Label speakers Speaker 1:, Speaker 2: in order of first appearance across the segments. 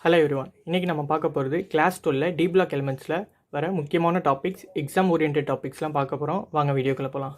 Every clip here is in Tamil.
Speaker 1: ஹலோ எவ்ரிவான், இன்றைக்கி நம்ம பார்க்க போகிறது கிளாஸ் 12 டி பிளாக் எலிமெண்ட்ஸில் வர முக்கியமான டாபிக்ஸ், எக்ஸாம் ஓரியன்ட் டாபிக்ஸ்லாம் பார்க்க போகிறோம். வாங்க வீடியோக்குள்ளே போகலாம்.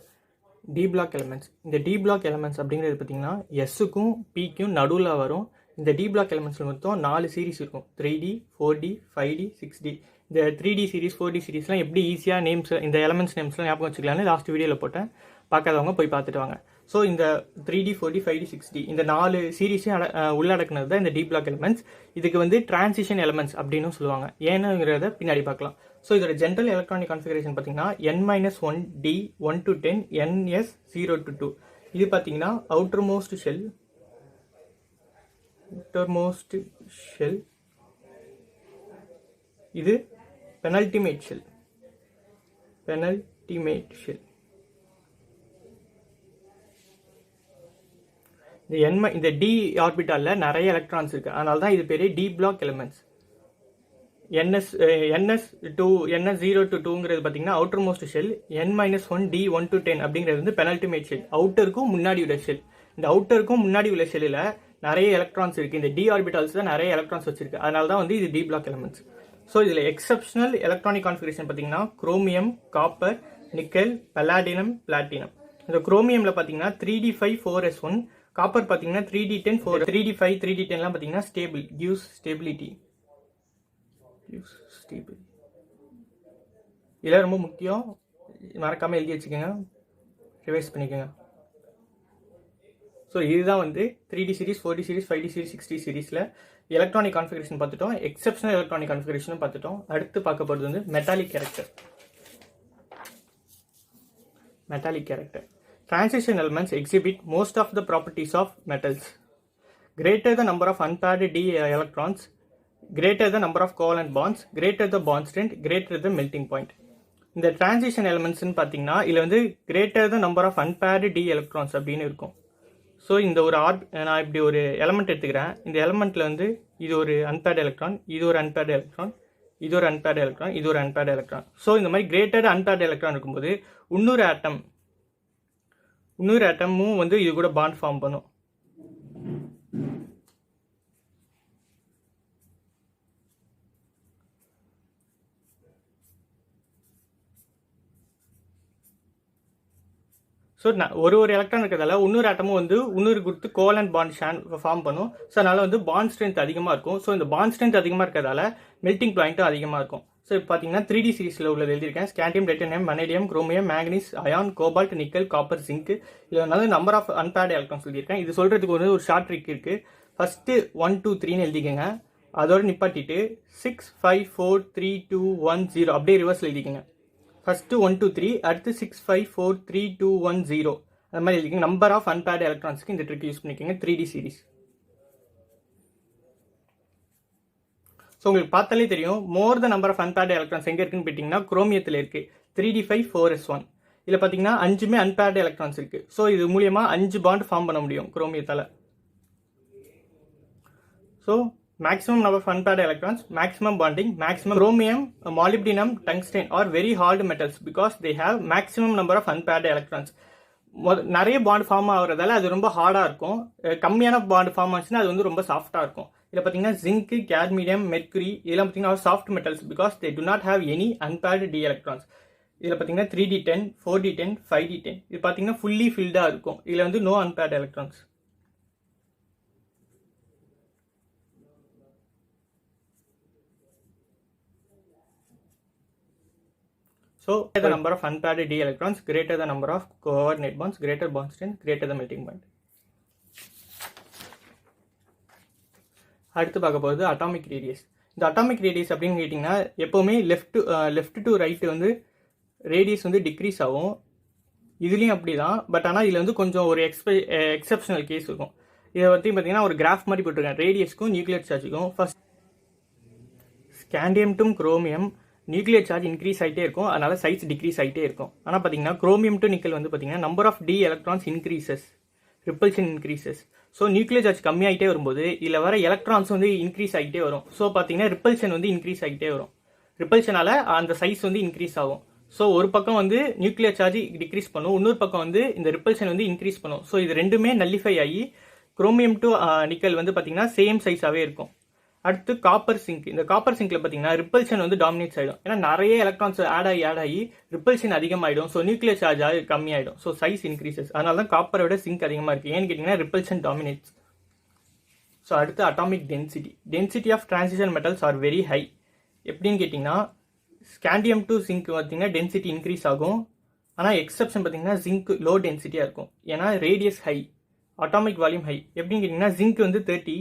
Speaker 1: D block elements. இந்த டி பிளாக் எலிமெண்ட்ஸ் அப்படிங்கிறது பார்த்திங்கன்னா எஸ்ஸுக்கும் பிக்கும் நடுவில் வரும். இந்த டி பிளாக் எலிமெண்ட்ஸில் மொத்தம் 4 சீரிஸ் இருக்கும். 3D, 4D, 5D, 6D. இந்த 3D சீரிஸ் 4D சீரிஸ்லாம் எப்படி ஈஸியாக நேம்ஸ், இந்த எலிமெண்ட்ஸ் நேம்ஸ்லாம் ஞாபகம் வச்சுக்கலான்னு லாஸ்ட் வீடியோவில் போட்டேன். பார்க்காதவங்க போய் பார்த்துட்டு வாங்க. ஸோ இந்த 3D, 4D, 5D, 6D இந்த 4 சீரீஸையும் உள்ளடக்கினது தான் இந்த டி பிளாக் எலிமெண்ட்ஸ். இதுக்கு வந்து டிரான்சிஷன் எலிமெண்ட்ஸ் அப்படின்னு சொல்லுவாங்க. ஏன்னுங்கிறத பின்னாடி பார்க்கலாம். ஸோ இதோட ஜென்ரல் எலக்ட்ரானிக் கான்ஃபிகரேஷன் பார்த்தீங்கன்னா N-1D 1 to 10 NS 0 to 2. இது பார்த்தீங்கன்னா அவுட்டர் மோஸ்ட் ஷெல், இது பெனல்டிமேட் ஷெல். இந்த டி ஆர்பிட்டாலில் நிறைய எலக்ட்ரான்ஸ் இருக்குது, அதனால தான் இது பேர் D block elements. NS0 to 2ங்கிறது பார்த்தீங்கன்னா outermost shell. N-1D 1 to 10 அப்படிங்கிறது வந்து பெனல்டிமேட் ஷெல், அவுட்டருக்கும் முன்னாடி உள்ள ஷெல். இந்த அவுட்டருக்கும் முன்னாடி உள்ள ஷெல்லில் நிறைய எலக்ட்ரான்ஸ் இருக்குது. இந்த டி ஆர்பிட்டால்ஸ் தான் நிறைய எலக்ட்ரான்ஸ் வச்சிருக்கு, அதனால தான் வந்து இது டி பிளாக் எலிமெண்ட்ஸ். ஸோ இதில் எக்ஸப்ஷனல் எலக்ட்ரானிக் கான்ஃபிகரேஷன் பார்த்தீங்கன்னா குரோமியம், காப்பர், நிக்கல், பல்லாடினம், பிளாட்டினம். இந்த குரோமியமில் பார்த்தீங்கன்னா 3D5 4S1, காப்பர் பார்த்தீங்கன்னா 3D10 4, 3D5 3D10லாம் பார்த்தீங்கன்னா ஸ்டேபிள், கிவ்ஸ் ஸ்டேபிலிட்டி. இதெல்லாம் ரொம்ப முக்கியம், மறக்காமல் எழுதி வச்சுக்கோங்க, ரிவைஸ் பண்ணிக்கோங்க. ஸோ இதுதான் வந்து 3D series, 4D series, 5D series, 6D சீரிஸில் எலக்ட்ரானிக் கான்ஃபிகரேஷன் பார்த்துட்டோம். எக்ஸப்ஷனல் எலக்ட்ரானிக் கான்ஃபிகரேஷனும் பார்த்துட்டோம். அடுத்து பார்க்க போகிறது வந்து metallic character. Transition elements exhibit most of the properties of metals. Greater the number of unpaired d electrons, greater the number of covalent bonds, greater the bond strength, greater the melting point. இந்த transition elements பார்த்தீங்கன்னா இதில் வந்து greater the number of unpaired d electrons அப்படின்னு இருக்கும். ஸோ இந்த ஒரு நான் இப்படி ஒரு எலமெண்ட் எடுத்துக்கிறேன். இந்த எலமெண்ட்டில் வந்து இது ஒரு அன்பேர்டு எலக்ட்ரான், இது ஒரு அன்பேர்டு எலக்ட்ரான், இது ஒரு அன்பேர்டு எலக்ட்ரான், இது ஒரு அன்பேர்டு எலக்ட்ரான். ஸோ இந்த மாதிரி கிரேட்டர் அன்பேர்டு எலக்ட்ரான் இருக்கும்போது இன்னொரு ஆட்டமும் வந்து இது கூட பாண்ட் ஃபார்ம் பண்ணும். ஸோ ஒரு எலக்ட்ரான் இருக்கிறதால இன்னொரு ஆட்டமும் வந்து இன்னொரு கொடுத்து கோவலன்ட் பாண்ட் ஃபார்ம் பண்ணும். ஸோ அதனால வந்து பாண்ட் ஸ்ட்ரென்த் அதிகமாக இருக்கும். ஸோ இந்த பாண்ட் ஸ்ட்ரென்த் அதிகமாக இருக்கிறதால மெல்டிங் பாயிண்ட்டும் அதிகமாக இருக்கும். ஸோ இப்போ பார்த்தீங்கன்னா 3D சீரிஸில் உள்ளது எழுதியிருக்கேன். Scandium, titanium, vanadium, chromium, manganese, iron, cobalt, nickel, copper, zinc. இதில் வந்து நம்பர் ஆஃப் அன்பேர்டு எலக்ட்ரான்ஸ் எழுதியிருக்கேன். இது சொல்கிறதுக்கு ஒரு ஷார்ட் ட்ரிக் இருக்குது. ஃபஸ்ட்டு 1 2 3ன்னு எழுதிக்கங்க, அதோட நிப்பாட்டிட்டு 6 5 4 3 2 1 0 அப்படியே ரிவர்ஸில் எழுதிக்கங்க. ஃபஸ்ட்டு 1 2 3, அடுத்து 6 5 4 3 2 1 0 அந்த மாதிரி எழுதிக்கங்க. நம்பர் ஆஃப் அன்பேர்டு எலக்ட்ரான்ஸ்க்கு இந்த ட்ரிக் யூஸ் பண்ணிக்கோங்க 3D சீரிஸ். ஸோ உங்களுக்கு பார்த்தாலே தெரியும் more the number of unpaired electrons எங்கே இருக்குன்னு போயிட்டீங்கன்னா குரோமியத்தில் இருக்குது 3D5 4S1. இதில் பார்த்தீங்கன்னா 5மே அன்பேர்டு எலக்ட்ரான்ஸ் இருக்குது. ஸோ இது மூலியமாக 5 பாண்ட் ஃபார்ம் பண்ண முடியும் குரோமியத்தால். So maximum number of unpaired electrons, maximum bonding, maximum. Chromium, molybdenum, tungsten are very hard metals because they have maximum number of unpaired electrons. நிறைய பாண்ட் ஃபார்ம் ஆகுறதால அது ரொம்ப ஹார்டாக இருக்கும். கம்மியான பாண்ட் ஃபார்ம் ஆச்சுன்னா அது வந்து ரொம்ப சாஃப்டாக இருக்கும். இதில் பார்த்தீங்கன்னா ஜிங்க், கேட்மியம், மெர்க்குரி இதெல்லாம் பார்த்தீங்கன்னா soft metals because they do not have any unpaired D electrons. இதில் பார்த்தீங்கன்னா 3D10, 4D10, 5D10 இது பார்த்தீங்கன்னா ஃபுல்லி ஃபில்டாக இருக்கும். இதில் வந்து no unpaired electrons. So, greater the number of unpaired d electrons, greater the number of coordinate bonds, greater bond strength, greater the melting point. அடுத்து பார்க்க போகிறது அட்டாமிக் ரேடியஸ். இந்த அட்டாமிக் ரேடியஸ் அப்படின்னு கேட்டிங்கன்னா எப்போவுமே லெஃப்ட் டு ரைட்டு வந்து ரேடியஸ் வந்து டிக்ரீஸ் ஆகும். இதுலேயும் அப்படி தான். பட் ஆனால் இதில் வந்து கொஞ்சம் ஒரு எக்ஸப்ஷனல் கேஸ் இருக்கும். இதை பற்றி பார்த்தீங்கன்னா ஒரு கிராஃப் மாதிரி போட்டிருக்கேன் ரேடியஸ்க்கும் நியூக்ளியர் சார்ஜுக்கும். First scandium to chromium nuclear charge increase ஆகிட்டே இருக்கும், அதனால சைஸ் டிக்ரீஸ் ஆகிட்டே இருக்கும். ஆனால் பார்த்தீங்கன்னா குரோமியம் டு நிக்கல் வந்து பார்த்தீங்கன்னா number of d electrons increases, repulsion increases. So nuclear charge கம்மியாகிட்டே வரும்போது இதில் வர எலக்ட்ரான்ஸ் வந்து இன்க்ரீஸ் ஆகிட்டே வரும். ஸோ பார்த்தீங்கன்னா ரிப்பல்ஷன் வந்து இன்க்ரீஸ் ஆகிட்டே வரும். ரிப்பல்ஷனால அந்த சைஸ் வந்து இன்க்ரீஸ் ஆகும். ஸோ ஒரு பக்கம் வந்து நியூக்ளியர் சார்ஜ் டிக்ரீஸ் பண்ணும், இன்னொரு பக்கம் வந்து இந்த ரிப்பல்ஷன் வந்து இன்க்ரீஸ் பண்ணும். ஸோ இது ரெண்டுமே நல்லிஃபை ஆகி குரோமியம் டு நிக்கல் வந்து பார்த்தீங்கன்னா சேம் சைஸாகவே இருக்கும். அடுத்து காப்பர் சிங்க். இந்த காப்பர் சிங்க்ல பார்த்தீங்கன்னா ரிப்பல்ஷன் வந்து டாமினேட்ஸ் ஆகிடும். ஏன்னா நிறைய எலக்ட்ரான்ஸ் ஆட் ஆகி ரிப்பல்ஷன் அதிகமாகிடும். ஸோ நியூக்ளியர் சார்ஜ் கம்மியாயிடும். So size increases. அதனால தான் காப்பரை விட சிங்க் அதிகமாக இருக்குது. ஏன்னு கேட்டிங்கன்னா ரிப்பல்ஷன் டாமினேட்ஸ். ஸோ அடுத்து atomic density. Density of transition metals are very high. எப்படின்னு கேட்டிங்கன்னா ஸ்காண்டியம் டு சிங்க் பார்த்தீங்கன்னா டென்சிட்டி இன்க்ரீஸ் ஆகும். ஆனால் எக்ஸப்ஷன் பார்த்தீங்கன்னா ஜிங்க் லோ டென்சிட்டியாக இருக்கும். ஏன்னா radius high, atomic volume high. எப்படின்னு கேட்டிங்கன்னா ஜிங்க் வந்து 30.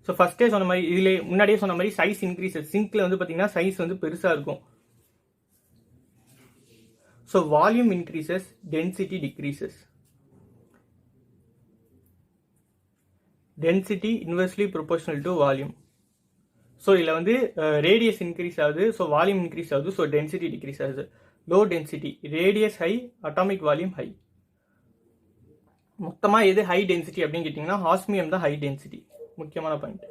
Speaker 1: ஸோ ஃபஸ்ட்டே சொன்ன மாதிரி இதில் முன்னாடியே சொன்ன மாதிரி சைஸ் இன்க்ரீசஸ். சிங்க்ல வந்து பார்த்தீங்கன்னா சைஸ் வந்து பெருசாக இருக்கும். So volume increases, density decreases. Density inversely proportional to volume. So இதில் வந்து ரேடியஸ் இன்க்ரீஸ் ஆகுது, ஸோ வால்யூம் இன்க்ரீஸ் ஆகுது, ஸோ டென்சிட்டி டிக்ரீஸ் ஆகுது. Low density, radius high, atomic volume high. மொத்தமாக எது ஹை டென்சிட்டி அப்படின்னு கேட்டிங்கன்னா ஆஸ்மியம் தான் ஹை டென்சிட்டி. முக்கியமான point.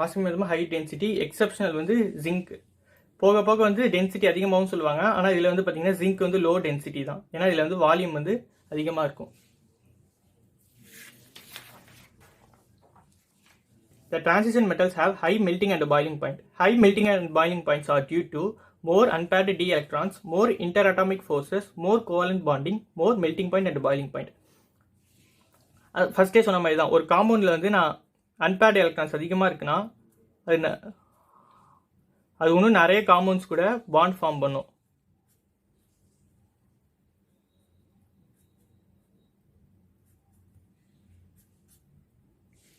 Speaker 1: Osmium high density. Exceptional வந்து ஜிங்க். போக போக வந்து டென்சிட்டி அதிகமாகவும் சொல்லுவாங்க. ஆனால் இதில் வந்து பார்த்தீங்கன்னா ஜிங்க் வந்து லோ டென்சிட்டி தான். ஏன்னா இதில் வந்து வால்யூம் வந்து அதிகமாக இருக்கும். The transition metals have high melting and boiling point. High melting and boiling points are due to more unpaired d electrons, more interatomic forces, more covalent bonding, more melting point and boiling point. ஃபர்ஸ்டே சொன்ன மாதிரி தான், ஒரு காம்பவுண்டில் வந்து நான் அன்பேர்டு எலக்ட்ரான்ஸ் அதிகமாக இருக்குன்னா அது இன்னும் நிறைய காம்பவுண்ட்ஸ் கூட பாண்ட் ஃபார்ம் பண்ணும்.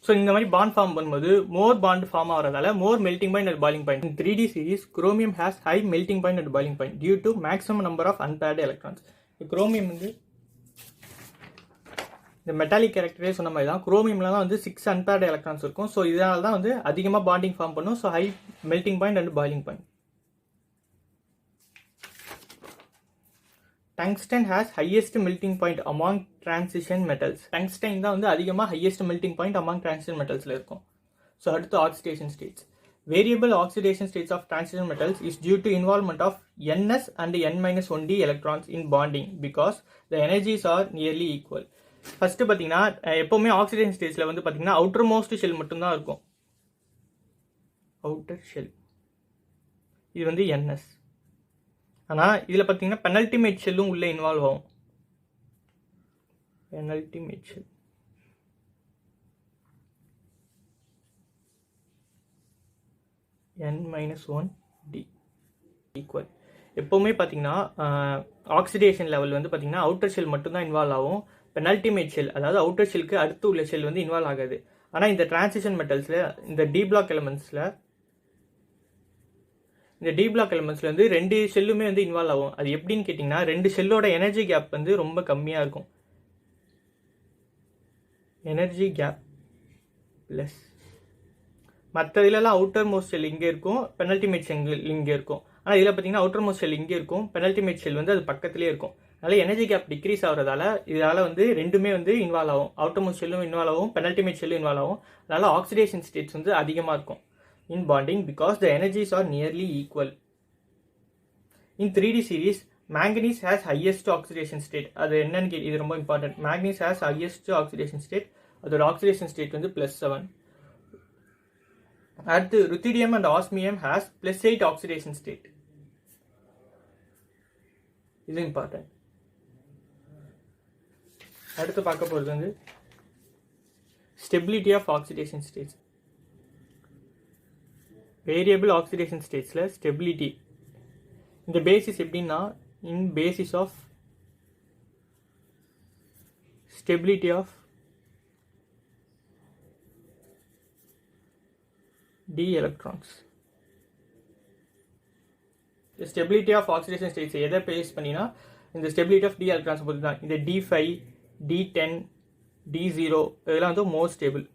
Speaker 1: ஸோ இந்த மாதிரி பாண்ட் ஃபார்ம் பண்ணும்போது மோர் பாண்ட் ஃபார்ம் ஆகிறதால more melting point and boiling point. In 3D series chromium has high melting point and boiling point due to maximum number of unpaired electrons. Chromium வந்து இந்த மெட்டாலிக் கேரக்டரே சொன்ன மாதிரி தான், குரோமியம்ல தான் வந்து 6 அன்பேர்டு எலக்ட்ரான்ஸ் இருக்கும். ஸோ இதனால தான் வந்து அதிகமாக பாண்டிங் ஃபார்ம் பண்ணும். So high melting point and boiling point. Tungsten has highest melting point among transition metals. Tungsten தான் வந்து அதிகமாக highest melting point among transition மெட்டல்ஸில் இருக்கும். ஸோ அடுத்து oxidation states. Variable oxidation states of transition metals is due to involvement of NS and N-1d electrons in bonding because the energies are nearly equal. First பார்த்தீங்கன்னா எப்போவுமே ஆக்சிடேஷன் ஸ்டேஜில் வந்து பார்த்தீங்கன்னா அவுட்டர் மோஸ்ட் ஷெல் மட்டும்தான் இருக்கும். அவுட்டர் ஷெல் இது வந்து NS. ஆனால் இதில் பார்த்தீங்கன்னா பெனல்டிமேட் ஷெல்லும் உள்ளே இன்வால்வ் ஆகும். Penultimate shell N-1d equal. எப்போவுமே பார்த்தீங்கன்னா ஆக்சிடேஷன் லெவல் வந்து பார்த்தீங்கன்னா அவுட்டர் ஷெல் மட்டும்தான் இன்வால்வ் ஆகும். பெனல்டிமேட் ஷெல் அதாவது அவுட்டர் ஷெல்க்கு அடுத்து உள்ள ஷெல் வந்து இன்வால்வ் ஆகாது. ஆனால் இந்த டிரான்சிஷன் மெட்டல்ஸில் இந்த டி பிளாக் எலமெண்ட்ஸில் வந்து 2 ஷெல்லுமே வந்து இன்வால்வ் ஆகும். அது எப்படின்னு கேட்டிங்கன்னா 2 ஷெல்லோட எனர்ஜி கேப் வந்து ரொம்ப கம்மியாக இருக்கும். எனர்ஜி கேப் ப்ளஸ் மற்ற இதிலலாம் அவுட்டர் மோஸ்ட் ஷெல் இங்கே இருக்கும், பெனல்டிமேட் ஷெல் இங்கே இருக்கும். ஆனால் இதில் பார்த்தீங்கன்னா அவுட்டர் மோஸ்ட் ஷெல் இங்கே இருக்கும், பெனல்டிமேட் ஷெல் வந்து அது பக்கத்துலேயே இருக்கும். அதனால் எனர்ஜி கேப் டிக்ரீஸ் ஆகிறதால இதால் வந்து ரெண்டுமே வந்து இன்வால்வ் ஆகும். அவுட்டர் மோஸ்ட் ஷெல்லும் இன்வால்வ் ஆகும், பெனல்டிமேட் ஷெல்லும் இன்வால்வ் ஆகும். அதனால் ஆக்சிடேஷன் ஸ்டேட்ஸ் வந்து அதிகமாக இருக்கும் in bonding because the energies are nearly equal. In 3D series, manganese has highest oxidation state. அது என்னன்னு இது ரொம்ப important. manganese has highest oxidation state. அதோட oxidation state வந்து +7. அடுத்து ruthenium and osmium has +8 oxidation state. இது இம்பார்ட்டன்ட். அடுத்து பார்க்க போகிறது வந்து stability of oxidation states. Variable oxidation ஸ்டேட்ஸில் ஸ்டெபிலிட்டி இந்த பேசிஸ் எப்படின்னா in basis of stability of d electrons. Stability of oxidation states எதை பேஸ் பண்ணினா இந்த ஸ்டெபிலிட்டி ஆஃப் டி எலக்ட்ரான்ஸ் பொறுத்து தான். இந்த D5, D10, D0 இதெல்லாம் வந்து மோர் ஸ்டேபிள்.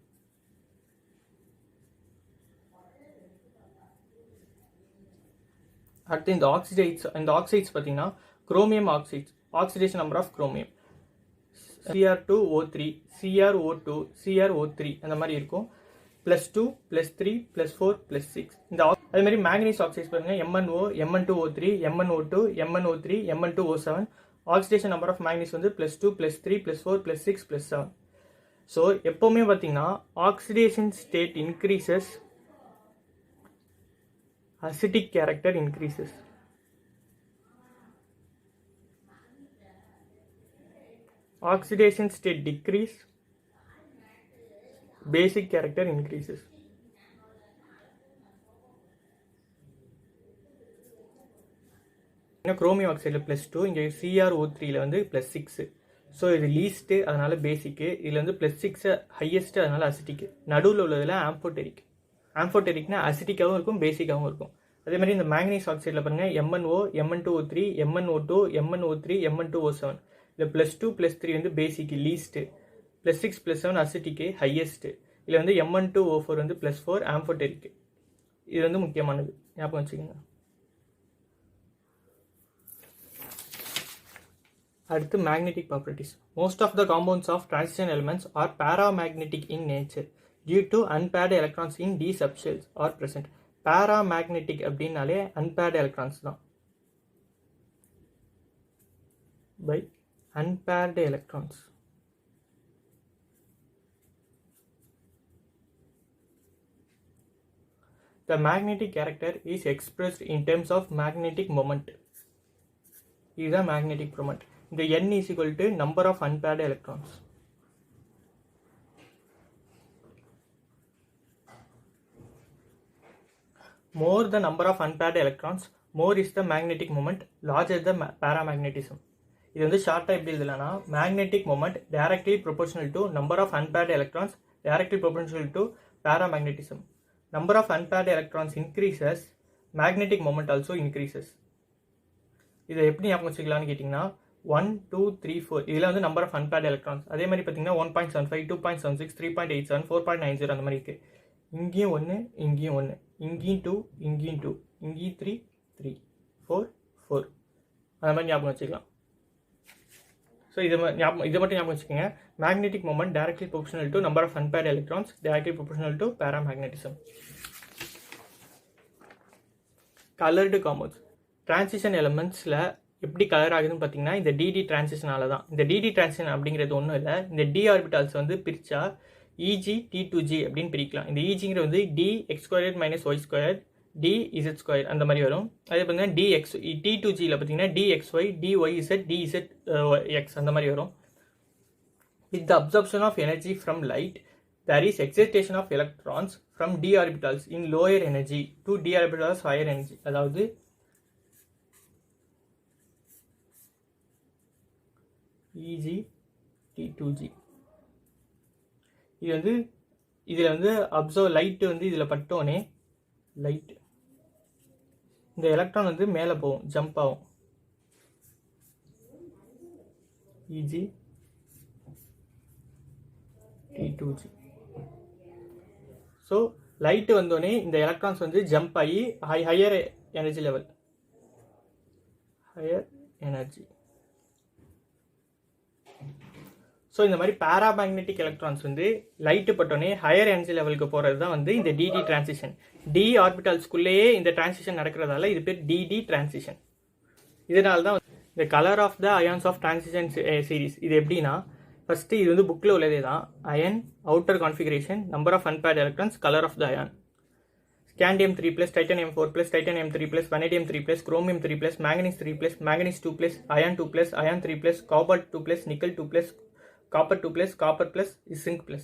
Speaker 1: அடுத்து இந்த ஆக்சைட்ஸ் பார்த்தீங்கன்னா chromium oxides, oxidation number of chromium Cr2O3, Cr2O, Cr2O3 அந்த மாதிரி இருக்கும். +2, +3, +4, +6. இந்த அதே மாதிரி மேங்கனீஸ் ஆக்சைட்ஸ் பாருங்க MnO, Mn2O3, MnO2, MnO3, Mn2O7, oxidation number of manganese வந்து +2 +3 +4 +6 +7. ஸோ எப்போவுமே பார்த்தீங்கன்னா oxidation state increases, acidic character increases. Oxidation state decrease, basic character increases. Chromium ஆக்சைடில் +2, இங்கே CrO3ல வந்து +6. ஸோ இது லீஸ்ட்டு, அதனால பேசிக்கு. இதில் வந்து +6 ஹையஸ்ட்டு, அதனால அசிட்டிக்கு. நடுவில் உள்ளதில் ஆம்போட்டெரிக். ஆம்போட்டெரிக்னா அசிட்டிக்காகவும் இருக்கும், பேசிக்காகவும் இருக்கும். அதே மாதிரி இந்த மேக்னீஸ் ஆக்சைடில் பாருங்கள் MnO, Mn2O3, MnO2, MnO3, Mn2O7. இல்லை +2 +3 வந்து பேசிக்கு லீஸ்ட்டு, +6 +7 அசிட்டிக்கு ஹையஸ்ட்டு. இதில் வந்து Mn2O4 வந்து +4 ஆம்போட்டெரிக்கு. இது வந்து முக்கியமானது, ஞாபகம் வச்சுக்கோங்க. அடுத்து magnetic properties. Most of the compounds of transition elements are paramagnetic in nature due to unpaired electrons in d subshells are present. Paramagnetic அப்படின்னாலே அன்பேர்டு எலக்ட்ரான்ஸ் தான். By unpaired electrons. The magnetic character is expressed in terms of magnetic moment. Is a magnetic moment. The n is equal to number of unpaired electrons. More the number of unpaired electrons, more is the magnetic moment, larger the paramagnetism. இது வந்து ஷார்ட்டாக எப்படி எழுதலாம்னா, magnetic moment directly proportional to number of unpaired electrons directly proportional to paramagnetism. Number of unpaired electrons increases, magnetic moment also increases. இதை எப்படி ஞாபகம் வச்சுக்கலான்னு கேட்டிங்கன்னா 1 2 3 4 இதில் வந்து நம்பர் ஆஃப் அன்பேர்டு எலக்ட்ரான்ஸ். அதே மாதிரி பார்த்தீங்கன்னா 1.75 2.76 3.87 4.90 அந்த மாதிரி இருக்குது. இங்கேயும் 1, இங்கேயும் 1, இங்கேயும் 2, இங்கேயும் 2, இங்கேயும் 3 3 4 4 அந்த மாதிரி ஞாபகம் வச்சுக்கலாம். ஸோ இதை மட்டும் ஞாபகம் வச்சுக்கோங்க. Magnetic moment directly proportional to number of unpaired electrons directly proportional to paramagnetism. Coloured compounds. Transition எலிமெண்ட்ஸில் எப்படி கலர் ஆகுதுன்னு பார்த்தீங்கன்னா இந்த டிடி டிரான்சிஷனால தான். இந்த டிடி டிரான்சிஷன் அப்படிங்கிறது ஒன்றும் இல்லை, இந்த டி ஆர்பிட்டால்ஸ் வந்து பிரித்தா இஜி T2G அப்படின்னு பிரிக்கலாம். இந்த இஜிங்கிறது வந்து dx² - y² dz² அந்த மாதிரி வரும். அதே பார்த்தீங்கன்னா dx T2Gயில் பார்த்தீங்கன்னா dxy dyz dz அந்த மாதிரி வரும். With the absorption of energy from light, there is excitation of electrons from d orbitals in lower energy to d orbitals higher energy. அதாவது Eg T2G இது வந்து இதில் வந்து அப்சர்வ் லைட்டு வந்து இதில் பட்டோன்னே லைட் இந்த எலக்ட்ரான் வந்து மேலே போகும், ஜம்ப் ஆகும். Eg T2G. ஸோ லைட்டு வந்தோடனே இந்த எலக்ட்ரான்ஸ் வந்து ஜம்ப் ஆகி higher energy level, higher energy. So இந்த மாதிரி பாராமேக்னெட்டிக் எலக்ட்ரான்ஸ் வந்து லைட்டு பட்டோன்னே ஹையர் எனர்ஜி லெவலுக்கு போகிறது தான் வந்து இந்த டிடி டிரான்சிஷன். டி ஆர்பிட்டால்ஸ்குள்ளேயே இந்த டிரான்சிஷன் நடக்கிறதால இது பேர் டிடி டிரான்சிஷன். இதனால தான் இந்த colour of the ions of transition series. இது எப்படின்னா, ஃபஸ்ட்டு இது வந்து புக்கில் உள்ளதே தான். Ion, outer configuration, number of unpaired electrons, colour of the ion. Scandium 3+, titanium 4+, titanium 3+, vanadium 3+, chromium 3+, manganese 3+, manganese 2+, iron 2+, iron 3+, copper 2+, nickel 2+, copper 2+, copper +, zinc +.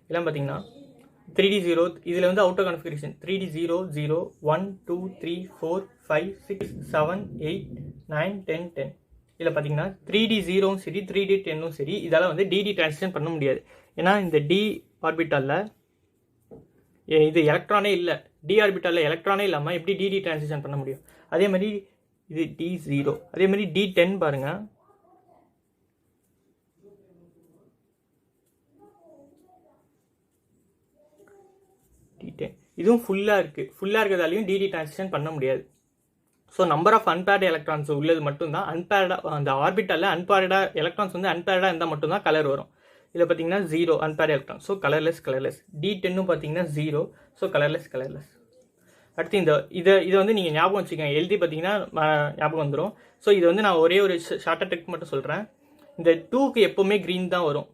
Speaker 1: இதெல்லாம் பார்த்தீங்கன்னா 3D0 இதில் வந்து அவுட்டர் கான்ஃபிகரேஷன் 3D0 0 1 2 3 4 5 6 7 8 9 10 10. இதில் பார்த்தீங்கன்னா 3D0வும் சரி 3D10ம் சரி இதெல்லாம் வந்து டிடி டிரான்சிஷன் பண்ண முடியாது. ஏன்னா இந்த டி ஆர்பிட்டாலில் இது எலக்ட்ரானே இல்லை. டி ஆர்பிட்டாலில் எலக்ட்ரானே இல்லாமல் எப்படி டிடி டிரான்சிஷன் பண்ண முடியும்? அதே மாதிரி இது D0, அதே மாதிரி D10 பாருங்கள். இதுவும் ஃபுல்லாக இருக்குது. ஃபுல்லாக இருக்கிறதாலையும் டிடி டிரான்சிஷன் பண்ண முடியாது. So number of unpaired electrons உள்ளது மட்டும்தான் அன்பேர்டாக, அந்த ஆர்பிட்டாலில் அன்பேர்டாக எலக்ட்ரான்ஸ் வந்து அன்பேர்டாக இருந்தால் மட்டும்தான் கலர் வரும். இதில் பார்த்தீங்கன்னா 0 அன்பேர்டு எலக்ட்ரான், ஸோ கலர்லெஸ். D10ம் பார்த்தீங்கன்னா 0, ஸோ கலர்லெஸ். அடுத்து இதை வந்து நீங்கள் ஞாபகம் வச்சுக்கோங்க, எழுதி பார்த்தீங்கன்னா ஞாபகம் வந்துடும். ஸோ இது வந்து நான் ஒரே ஒரு ஷார்ட்டாக ட்ரிக் மட்டும் சொல்கிறேன். இந்த 2க்கு எப்போவுமே க்ரீன் தான் வரும்.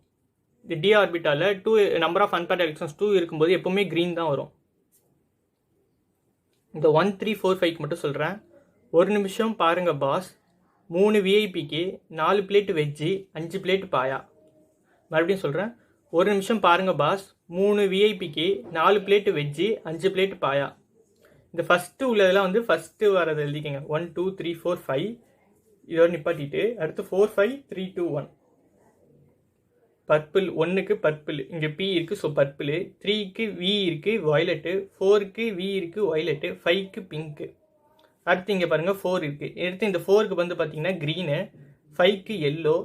Speaker 1: இந்த டி ஆர்பிட்டாலில் 2 நம்பர் ஆஃப் அன்பேர்ட் எலக்ட்ரான்ஸ் 2 இருக்கும்போது எப்போவுமே க்ரீன் தான் வரும். இந்த 1 3 4 5க்கு மட்டும் சொல்கிறேன். ஒரு நிமிஷம் பாருங்கள் பாஸ், 3 விஐபிக்கு 4 பிளேட் வெஜ்ஜி 5 பிளேட் பாயா. மறுபடியும் சொல்கிறேன், ஒரு நிமிஷம் பாருங்கள் பாஸ், 3 விஐபிக்கு 4 பிளேட் வெஜ்ஜி 5 பிளேட் பாயா. இந்த ஃபஸ்ட்டு உள்ளதெல்லாம் வந்து ஃபஸ்ட்டு வரதை எழுதிக்கங்க. 1 2 3 4 5 இதோட நிப்பாட்டிட்டு அடுத்து 4 5 3 2 1. பர்பிள் 1க்கு பர்பிள், இங்கே பி இருக்குது, ஸோ பர்பிள். 3க்கு வி இருக்குது வயலட்டு, 4க்கு வி இருக்குது வயலட்டு, 5க்கு பிங்க்கு. அடுத்து இங்கே பாருங்கள் 4 இருக்குது. அடுத்து இந்த 4க்கு வந்து பார்த்தீங்கன்னா க்ரீனு, 5க்கு எல்லோ,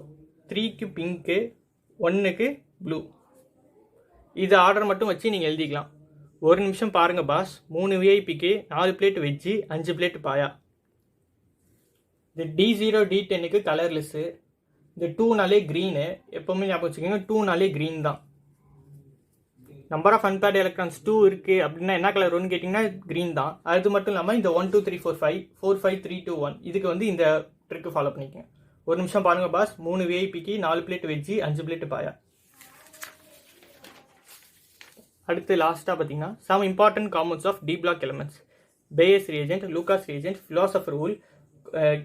Speaker 1: 3க்கு பிங்க்கு, 1க்கு ப்ளூ. இது ஆர்டர் மட்டும் வச்சு நீங்கள் எழுதிக்கலாம். ஒரு நிமிஷம் பாருங்கள் பாஸ், 3 விஐபிக்கு 4 பிளேட் வெஜ்ஜி 5 பிளேட் பாயா. இந்த D0 D10க்கு கலர்லெஸ்ஸு. இந்த 2நாலே க்ரீனு, எப்போவுமே ஞாபகம் வச்சுக்கோங்க, 2நாலே க்ரீன் தான். நம்பர் ஆஃப் அன்பேர்ட் எலக்ட்ரான்ஸ் 2 இருக்குது அப்படின்னா என்ன கலர் வரும்னு கேட்டிங்கன்னா க்ரீன் தான். அது மட்டும் இல்லாமல் இந்த 1 2 3 4 5 4 5 3 2 1 இதுக்கு வந்து இந்த ட்ரிக்கு ஃபாலோ பண்ணிக்கோங்க. ஒரு நிமிஷம் பாருங்கள் பாஸ், 3 விஐபிக்கு 4 பிளேட் வெஜ்ஜி 5 பிளேட் பாயா. அடுத்து லாஸ்ட்டாக பார்த்தீங்கன்னா some important compounds of d block elements. Baeyer's reagent, Lucas reagent, philosopher wool,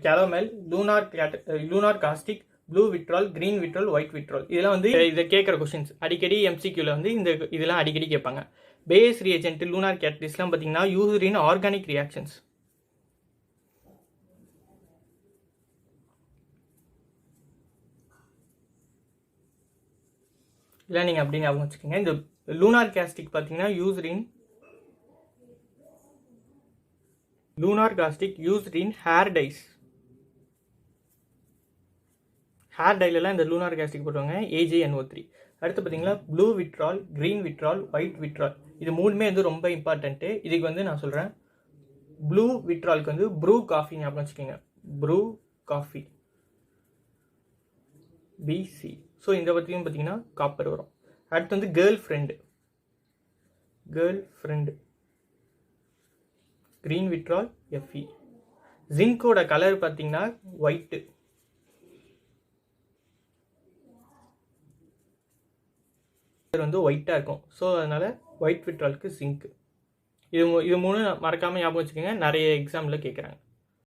Speaker 1: calomel, lunar caustic, blue vitriol, green vitriol, white vitriol. இதெல்லாம் வந்து இதை கேட்குற கொஸ்டின்ஸ் அடிக்கடி எம்சிக்யூவில் வந்து இதெல்லாம் அடிக்கடி கேட்பாங்க. பேயஸ் ரியேஜென்ட், லூனார் கேட்டலிஸ்ட்லாம் பார்த்தீங்கன்னா யூஸ்டு இன் ஆர்கானிக் ரியாக்ஷன்ஸ். இல்லை நீங்கள் அப்படி ஞாபகம் வச்சுக்கோங்க. இந்த லூனார் காஸ்டிக் பார்த்தீங்கன்னா used in hair dyes. Hair டைலெலாம் இந்த லூனார் காஸ்டிக் போட்டுவாங்க, AgNO3. அடுத்து பார்த்தீங்கன்னா blue vitriol, green vitriol, white vitriol. இது மூணுமே வந்து ரொம்ப இம்பார்ட்டன்ட்டு. இதுக்கு வந்து நான் சொல்கிறேன், ப்ளூ விட்ராலுக்கு வந்து ப்ரூ காஃபி ஞாபகம் வச்சுக்கோங்க, ப்ரூ காஃபி BC. ஸோ இந்த பற்றியும் பார்த்தீங்கன்னா காப்பர் வரும். அடுத்து வந்து girl friend, green vitriol Fe. ஜிங்கோட கலர் பார்த்தீங்கன்னா ஒயிட்டு, வந்து ஒயிட்டாக இருக்கும். ஸோ அதனால் ஒயிட் விட்ராலுக்கு ஜிங்க். இது மூணு மறக்காமல் ஞாபகம் வச்சுக்கோங்க, நிறைய எக்ஸாமில் கேட்குறாங்க.